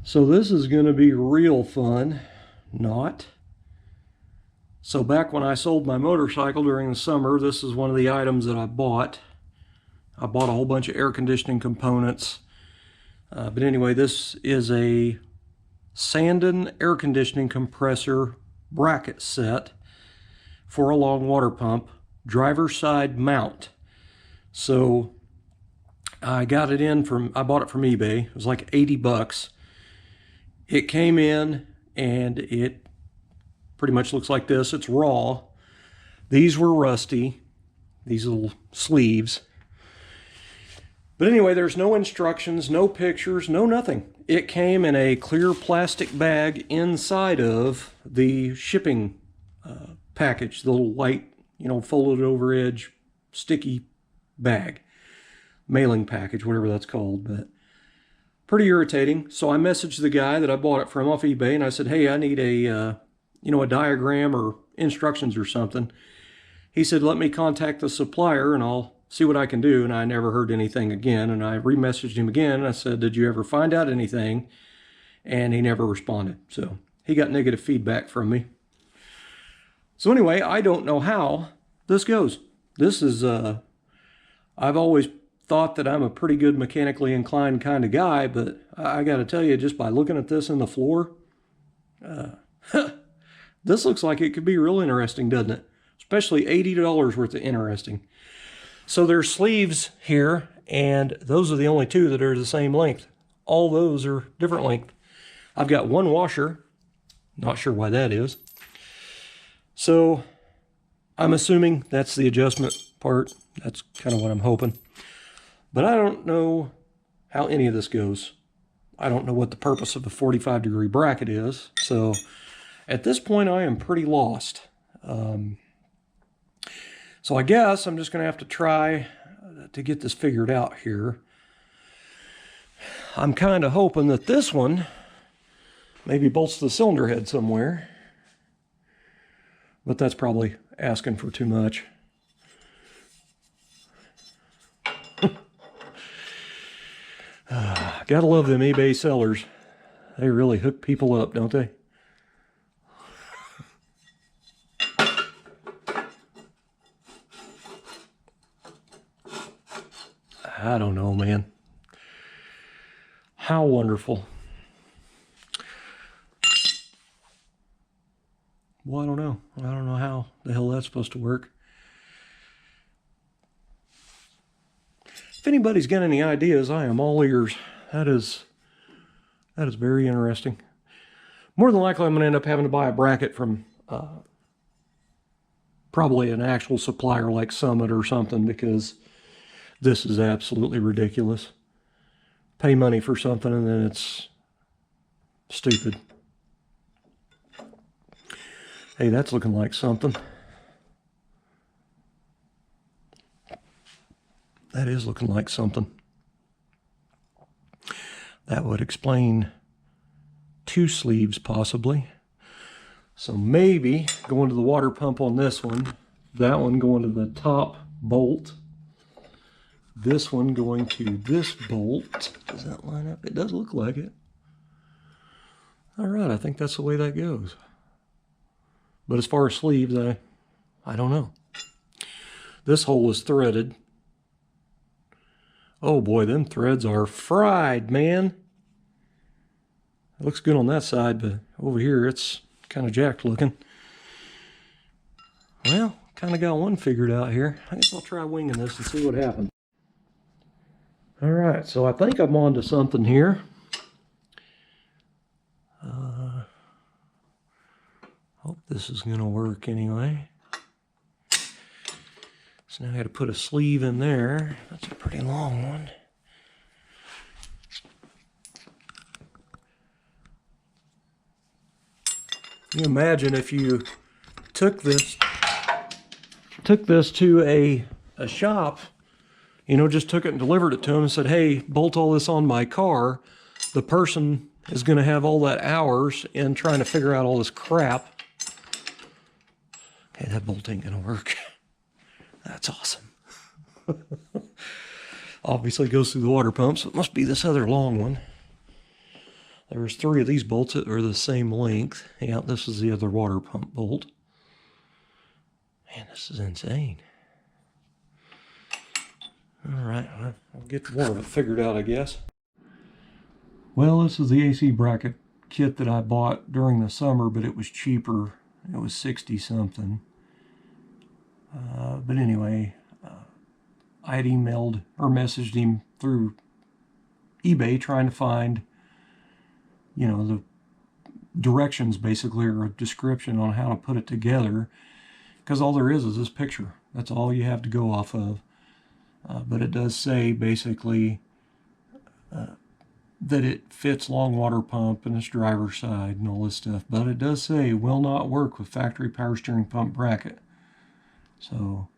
So this is going to be real fun. Not. So back when I sold my motorcycle during the summer, this is one of the items that I bought. I bought a whole bunch of air conditioning components. But anyway, this is a Sandon air conditioning compressor bracket set for a long water pump, driver's side mount. So I got it in from, I bought it from eBay. It was like 80 bucks. It came in and it pretty much looks like this. It's raw. These were rusty, these little sleeves. But anyway, there's no instructions, no pictures, no nothing. It came in a clear plastic bag inside of the shipping package, the little white, folded over edge, sticky bag, mailing package, whatever that's called. But pretty irritating. So I messaged the guy that I bought it from off eBay, and I said, hey, I need a diagram or instructions or something. He said, let me contact the supplier and I'll see what I can do. And I never heard anything again. And I re-messaged him again. And I said, did you ever find out anything? And he never responded. So he got negative feedback from me. So anyway, I don't know how this goes. This is, I've always thought that I'm a pretty good mechanically inclined kind of guy, but I got to tell you, just by looking at this in the floor, this looks like it could be real interesting, doesn't it? Especially $80 worth of interesting. So there's sleeves here, and those are the only two that are the same length. All those are different length. I've got one washer. Not sure why that is. So I'm assuming that's the adjustment part. That's kind of what I'm hoping. But I don't know how any of this goes. I don't know what the purpose of a 45-degree bracket is. So at this point, I am pretty lost. So I guess I'm just going to have to try to get this figured out here. I'm kind of hoping that this one maybe bolts the cylinder head somewhere. But that's probably asking for too much. Gotta love them eBay sellers. They really hook people up, don't they? I don't know, man. How wonderful. Well, I don't know. I don't know how the hell that's supposed to work. If anybody's got any ideas, I am all ears. That is very interesting. More than likely, I'm going to end up having to buy a bracket from probably an actual supplier like Summit or something, because this is absolutely ridiculous. Pay money for something and then it's stupid. Hey, that's looking like something. That is looking like something. That would explain two sleeves possibly. So maybe going to the water pump on this one, that one going to the top bolt, this one going to this bolt. Does that line up? It does look like it. All right, I think that's the way that goes. But as far as sleeves, I don't know. This hole is threaded. Oh boy, them threads are fried, man. It looks good on that side, but over here it's kind of jacked looking. Well, kind of got one figured out here. I guess I'll try winging this and see what happens. All right, so I think I'm on to something here. Hope this is going to work anyway. So now I got to put a sleeve in there. That's a pretty long one. Can you imagine if you took this to a shop, just took it and delivered it to them and said, hey, bolt all this on my car. The person is going to have all that hours in trying to figure out all this crap. Okay, that bolt ain't going to work. That's awesome. Obviously goes through the water pump, so it must be this other long one. There was 3 of these bolts that are the same length. Yeah, this is the other water pump bolt. Man, this is insane. All right, I'll get more of it figured out, I guess. Well, this is the AC bracket kit that I bought during the summer, but it was cheaper. It was 60 something. But anyway, I had emailed or messaged him through eBay trying to find, you know, the directions basically, or a description on how to put it together, because all there is this picture. That's all you have to go off of. But it does say basically that it fits long water pump and its driver's side and all this stuff. But it does say will not work with factory power steering pump bracket. So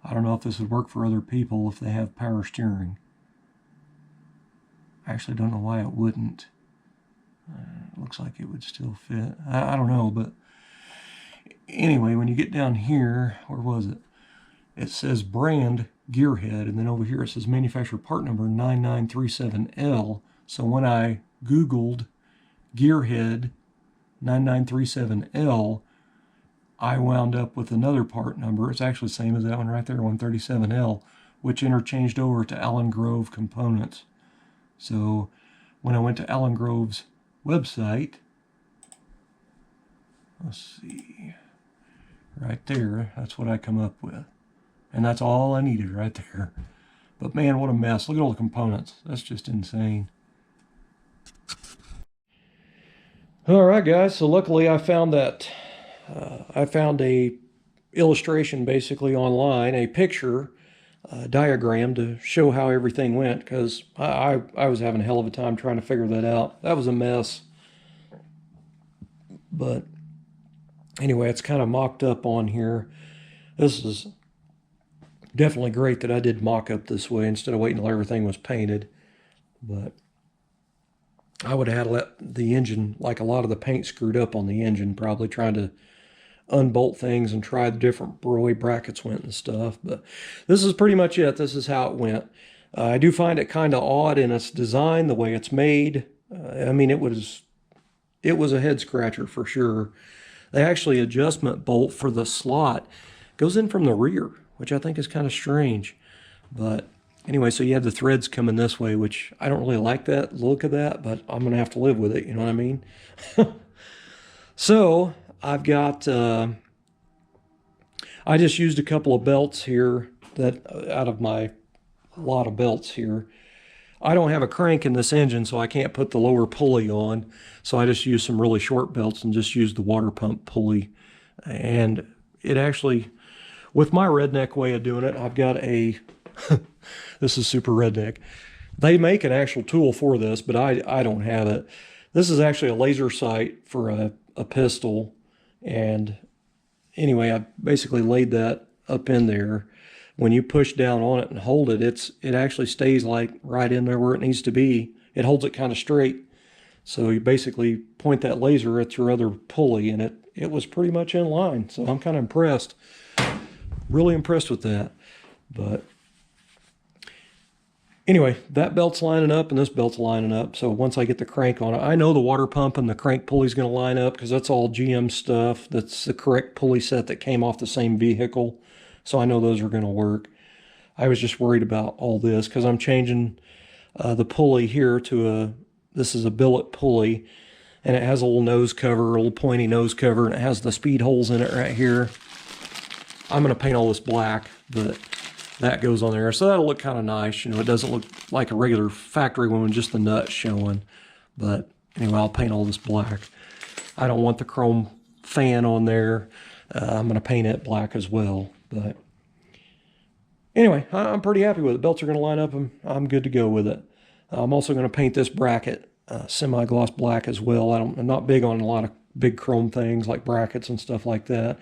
I don't know if this would work for other people if they have power steering. I actually don't know why it wouldn't. It looks like it would still fit. I don't know, but anyway, when you get down here, where was it? It says brand gearhead, and then over here it says manufacturer part number 9937L. So when I Googled gearhead 9937L, I wound up with another part number. It's actually the same as that one right there, 137L, which interchanged over to Allen Grove components. So when I went to Allen Grove's website, let's see, right there, that's what I come up with. And that's all I needed right there. But man, what a mess. Look at all the components. That's just insane. All right, guys, so luckily I found that, I found a illustration basically online, a picture, diagram to show how everything went, because I was having a hell of a time trying to figure that out. That was a mess. But anyway, it's kind of mocked up on here. This is definitely great that I did mock up this way instead of waiting until everything was painted. But I would have had to let the engine, like a lot of the paint screwed up on the engine, probably trying to unbolt things and try the different way brackets went and stuff. But this is pretty much it. This is how it went. I do find it kind of odd in its design, the way it's made. I mean, it was a head scratcher for sure. The actually adjustment bolt for the slot goes in from the rear, which I think is kind of strange. But anyway, so you have the threads coming this way, which I don't really like that look of that, but I'm going to have to live with it, you know what I mean? So I've got, I just used a couple of belts here that out of my lot of belts here. I don't have a crank in this engine, so I can't put the lower pulley on. So I just used some really short belts and just used the water pump pulley. And it actually, with my redneck way of doing it, I've got a, this is super redneck. They make an actual tool for this, but I don't have it. This is actually a laser sight for a pistol. And anyway, I basically laid that up in there. When you push down on it and hold it, it actually stays like right in there where it needs to be. It holds it kind of straight. So you basically point that laser at your other pulley, and it was pretty much in line. So I'm kind of impressed. Really impressed with that. But anyway, that belt's lining up and this belt's lining up. So once I get the crank on it, I know the water pump and the crank pulley is going to line up because that's all GM stuff. That's the correct pulley set that came off the same vehicle. So I know those are going to work. I was just worried about all this because I'm changing the pulley here to this is a billet pulley, and it has a little nose cover, a little pointy nose cover, and it has the speed holes in it right here. I'm going to paint all this black, but that goes on there. So that'll look kind of nice. You know, it doesn't look like a regular factory one with just the nuts showing. But anyway, I'll paint all this black. I don't want the chrome fan on there. I'm going to paint it black as well. But anyway, I'm pretty happy with it. Belts are going to line up and I'm good to go with it. I'm also going to paint this bracket semi-gloss black as well. I'm not big on a lot of big chrome things like brackets and stuff like that.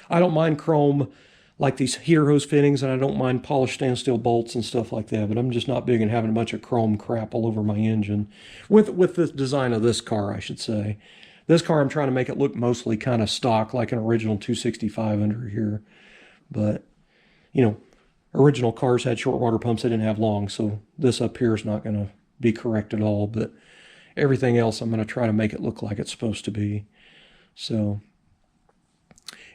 I don't mind chrome like these heater hose fittings, and I don't mind polished stainless steel bolts and stuff like that, but I'm just not big in having a bunch of chrome crap all over my engine. With the design of this car, I should say. This car, I'm trying to make it look mostly kind of stock, like an original 265 under here. But, you know, original cars had short water pumps, they didn't have long, so this up here is not going to be correct at all. But everything else I'm going to try to make it look like it's supposed to be. So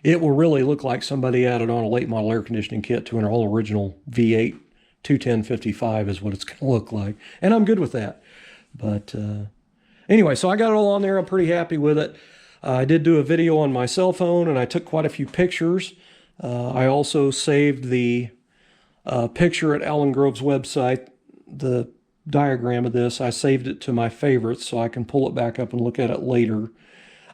it will really look like somebody added on a late model air conditioning kit to an all original V8 210/55 is what it's going to look like. And I'm good with that. But anyway, so I got it all on there. I'm pretty happy with it. I did do a video on my cell phone, and I took quite a few pictures. I also saved the picture at Alan Grove's website, the diagram of this. I saved it to my favorites so I can pull it back up and look at it later.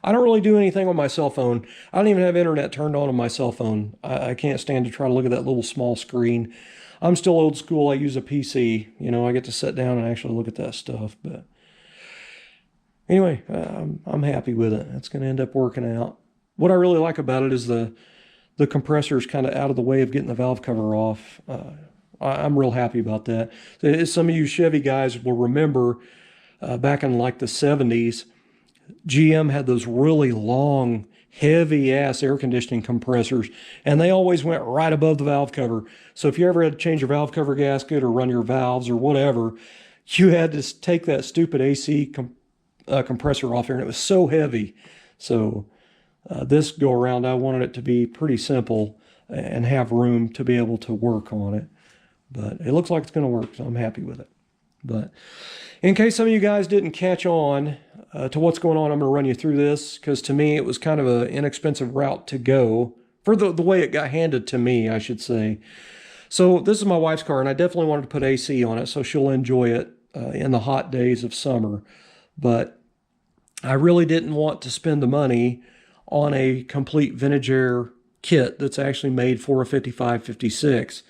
I don't really do anything on my cell phone. I don't even have internet turned on my cell phone. I can't stand to try to look at that little small screen. I'm still old school. I use a PC. You know, I get to sit down and actually look at that stuff. But anyway, I'm happy with it. It's going to end up working out. What I really like about it is the compressor is kind of out of the way of getting the valve cover off. I'm real happy about that. Some of you Chevy guys will remember back in like the 70s, GM had those really long, heavy-ass air conditioning compressors, and they always went right above the valve cover. So if you ever had to change your valve cover gasket or run your valves or whatever, you had to take that stupid AC compressor off there, and it was so heavy. So this go-around, I wanted it to be pretty simple and have room to be able to work on it. But it looks like it's going to work, so I'm happy with it. But in case some of you guys didn't catch on to what's going on, I'm going to run you through this, because to me it was kind of an inexpensive route to go for the way it got handed to me, I should say. So this is my wife's car, and I definitely wanted to put AC on it so she'll enjoy it in the hot days of summer. But I really didn't want to spend the money on a complete vintage air kit that's actually made for a 55-56.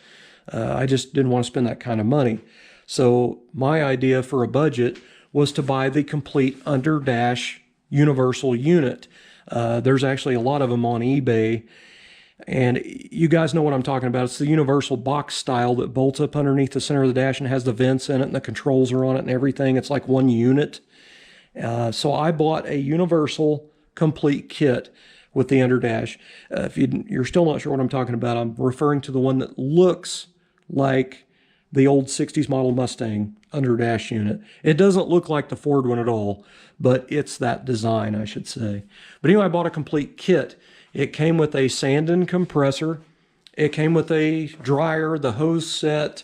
I just didn't want to spend that kind of money. So my idea for a budget was to buy the complete under-dash universal unit. There's actually a lot of them on eBay, and you guys know what I'm talking about. It's the universal box style that bolts up underneath the center of the dash and has the vents in it and the controls are on it and everything. It's like one unit. So I bought a universal complete kit with the underdash. If you're still not sure what I'm talking about, I'm referring to the one that looks like the old 60s model Mustang underdash unit. It doesn't look like the Ford one at all, but it's that design, I should say. But anyway, I bought a complete kit. It came with a sand compressor. It came with a dryer, the hose set,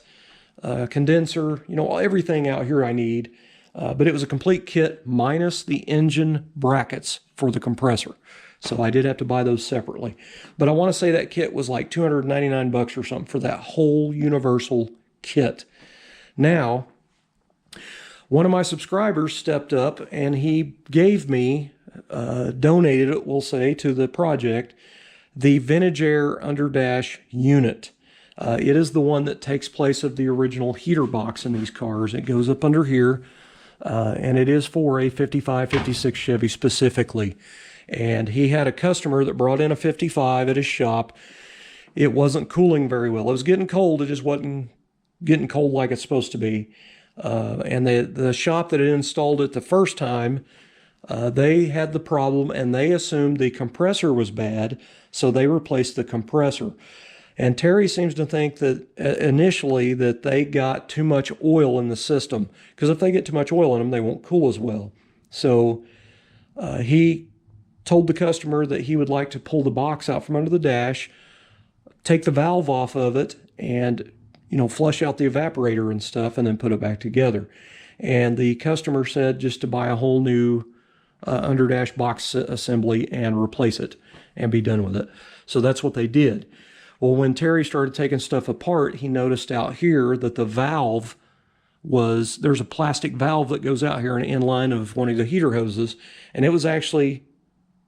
condenser, you know, everything out here I need. But it was a complete kit minus the engine brackets for the compressor. So I did have to buy those separately. But I want to say that kit was like $299 or something for that whole universal kit. Now, one of my subscribers stepped up and he gave me, donated it, we'll say, to the project, the Vintage Air Underdash unit. It is the one that takes place of the original heater box in these cars. It goes up under here, and it is for a 55-56 Chevy specifically. And he had a customer that brought in a 55 at his shop. It wasn't cooling very well. It was getting cold. It just wasn't getting cold like it's supposed to be. And the shop that had installed it the first time, they had the problem and they assumed the compressor was bad, so they replaced the compressor. And Terry seems to think that initially that they got too much oil in the system, because if they get too much oil in them, they won't cool as well. So he told the customer that he would like to pull the box out from under the dash, take the valve off of it, and flush out the evaporator and stuff, and then put it back together. And the customer said just to buy a whole new underdash box assembly and replace it and be done with it. So that's what they did. Well, when Terry started taking stuff apart, he noticed out here that the valve there's a plastic valve that goes out here in the inline of one of the heater hoses, and it was actually,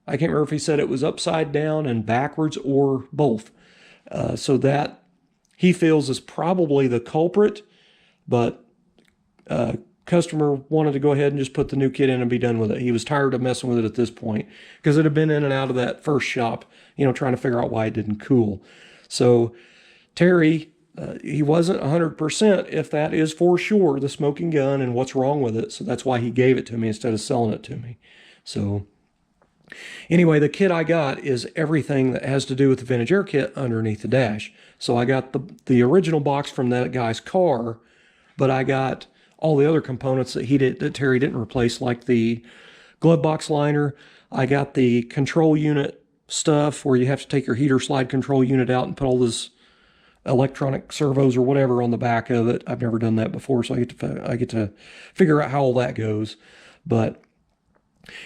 I can't remember if he said it was upside down and backwards or both. So that he feels is probably the culprit, but customer wanted to go ahead and just put the new kit in and be done with it. He was tired of messing with it at this point because it had been in and out of that first shop, trying to figure out why it didn't cool. So Terry, he wasn't 100% if that is for sure the smoking gun and what's wrong with it. So that's why he gave it to me instead of selling it to me. So anyway, the kit I got is everything that has to do with the vintage air kit underneath the dash. So I got the original box from that guy's car, but I got all the other components that Terry didn't replace, like the glove box liner. I got the control unit stuff where you have to take your heater slide control unit out and put all this electronic servos or whatever on the back of it. I've never done that before, so I get to figure out how all that goes. But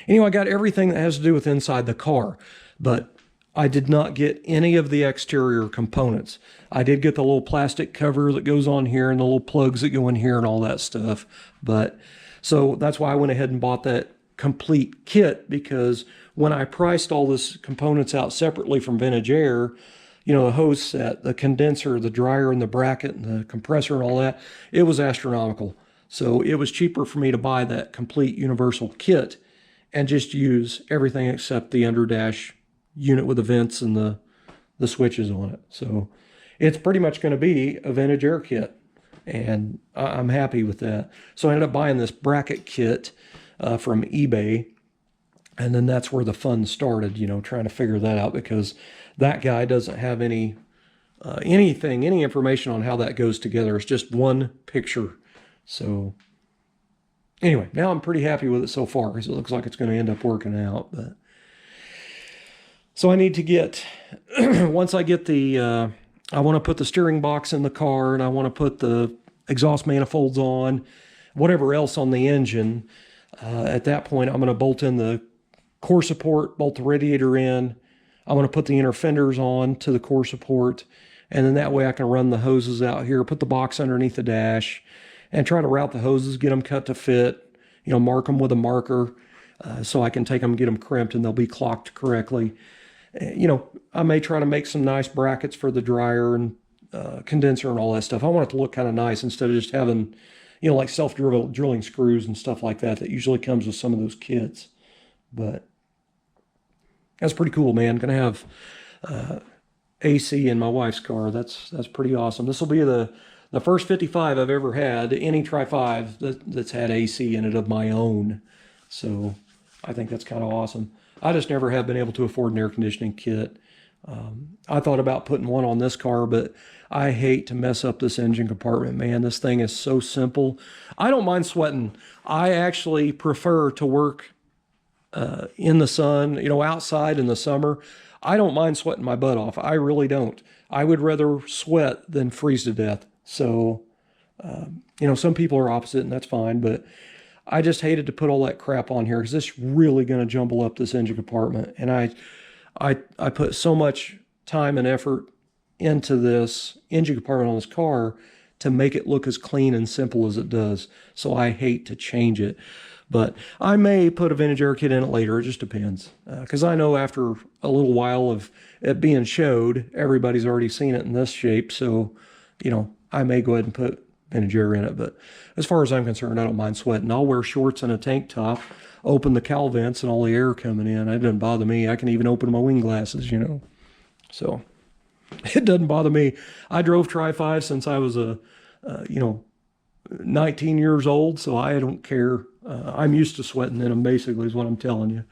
anyway, I got everything that has to do with inside the car, but I did not get any of the exterior components. I did get the little plastic cover that goes on here and the little plugs that go in here and all that stuff. But so that's why I went ahead and bought that complete kit, because when I priced all this components out separately from Vintage Air, you know, the hose set, the condenser, the dryer and the bracket and the compressor and all that, it was astronomical. So it was cheaper for me to buy that complete universal kit and just use everything except the underdash unit with the vents and the switches on it. So it's pretty much going to be a Vintage Air kit, and I'm happy with that. So I ended up buying this bracket kit from eBay, and then that's where the fun started, you know, trying to figure that out, because that guy doesn't have any information on how that goes together. It's just one picture. So anyway, now I'm pretty happy with it so far, because it looks like it's going to end up working out. But so I need to get, once I get the, I want to put the steering box in the car, and I want to put the exhaust manifolds on, whatever else on the engine. At that point, I'm going to bolt in the core support, bolt the radiator in. I'm going to put the inner fenders on to the core support, and then that way I can run the hoses out here, put the box underneath the dash, and try to route the hoses, get them cut to fit, you know, mark them with a marker so I can take them, get them crimped, and they'll be clocked correctly. You know, I may try to make some nice brackets for the dryer and condenser and all that stuff. I want it to look kind of nice instead of just having, you know, like self-drilling screws and stuff like that usually comes with some of those kits. But that's pretty cool, man. Gonna have AC in my wife's car. That's pretty awesome. This will be the first 55 I've ever had, any Tri-5 that's had AC in it of my own. So I think that's kind of awesome. I just never have been able to afford an air conditioning kit. I thought about putting one on this car, but I hate to mess up this engine compartment, man. This thing is so simple. I don't mind sweating. I actually prefer to work in the sun, you know, outside in the summer. I don't mind sweating my butt off. I really don't. I would rather sweat than freeze to death. So, you know, some people are opposite, and that's fine, but I just hated to put all that crap on here because this is really going to jumble up this engine compartment. And I put so much time and effort into this engine compartment on this car to make it look as clean and simple as it does. So I hate to change it. But I may put a Vintage Air kit in it later. It just depends. Because I know after a little while of it being showed, everybody's already seen it in this shape. So, you know, I may go ahead and put Vintage Air in it. But as far as I'm concerned, I don't mind sweating. I'll wear shorts and a tank top, open the cowl vents and all the air coming in. It doesn't bother me. I can even open my wing glasses, you know. So it doesn't bother me. I drove Tri-5 since I was you know, 19 years old, so I don't care. I'm used to sweating in them, basically, is what I'm telling you.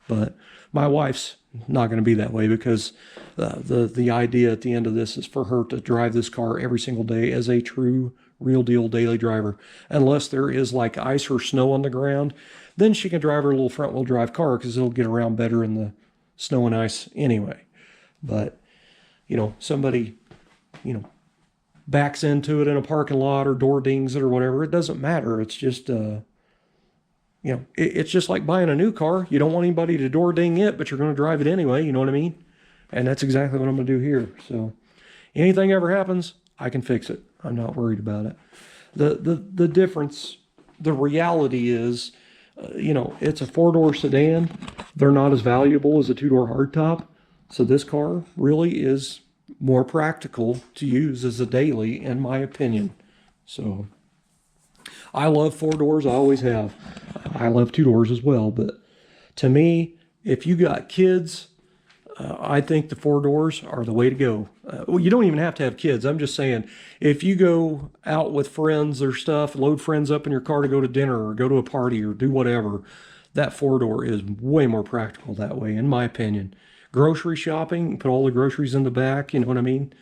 But my wife's not going to be that way, because the idea at the end of this is for her to drive this car every single day as a true, real deal daily driver. Unless there is like ice or snow on the ground, then she can drive her little front wheel drive car, because it'll get around better in the snow and ice anyway. But, you know, somebody, you know, backs into it in a parking lot or door dings it or whatever, it doesn't matter. It's just, you know, it's just like buying a new car. You don't want anybody to door ding it, but you're going to drive it anyway, you know what I mean? And that's exactly what I'm going to do here. So anything ever happens, I can fix it. I'm not worried about it. The difference, the reality is, you know, it's a four-door sedan. They're not as valuable as a two-door hardtop. So this car really is more practical to use as a daily, in my opinion. So I love four doors. I always have. I love two doors as well. But to me, if you got kids, I think the four doors are the way to go. Well, you don't even have to have kids. I'm just saying, if you go out with friends or stuff, load friends up in your car to go to dinner or go to a party or do whatever, that four door is way more practical that way, in my opinion. Grocery shopping, put all the groceries in the back, you know what I mean?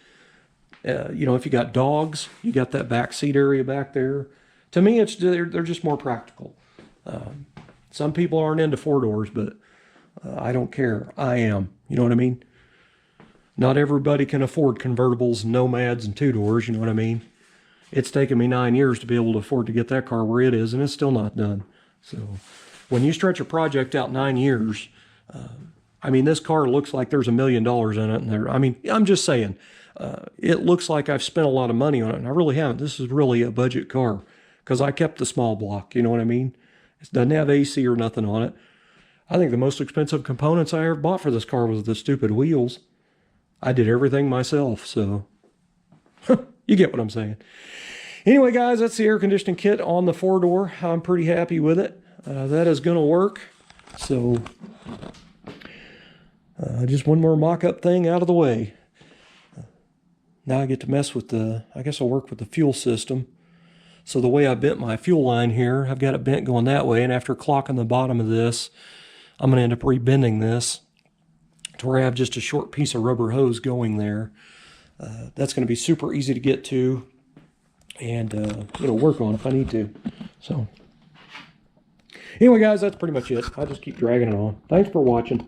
You know, if you got dogs, you got that back seat area back there. To me, they're just more practical. Some people aren't into 4-doors, but I don't care. I am. You know what I mean? Not everybody can afford convertibles, nomads, and 2-doors. You know what I mean? It's taken me 9 years to be able to afford to get that car where it is, and it's still not done. So when you stretch a project out 9 years, I mean, this car looks like there's $1 million in it. And I mean, I'm just saying, it looks like I've spent a lot of money on it, and I really haven't. This is really a budget car because I kept the small block. You know what I mean? It doesn't have AC or nothing on it. I think the most expensive components I ever bought for this car was the stupid wheels. I did everything myself, so you get what I'm saying. Anyway, guys, that's the air conditioning kit on the 4-door. I'm pretty happy with it. That is going to work. So just one more mock-up thing out of the way. Now I get to mess with I guess I'll work with the fuel system. So the way I bent my fuel line here, I've got it bent going that way, and after clocking the bottom of this, I'm going to end up rebending this to where I have just a short piece of rubber hose going there. That's going to be super easy to get to and work on if I need to. So anyway, guys, that's pretty much it. I'll just keep dragging it on. Thanks for watching.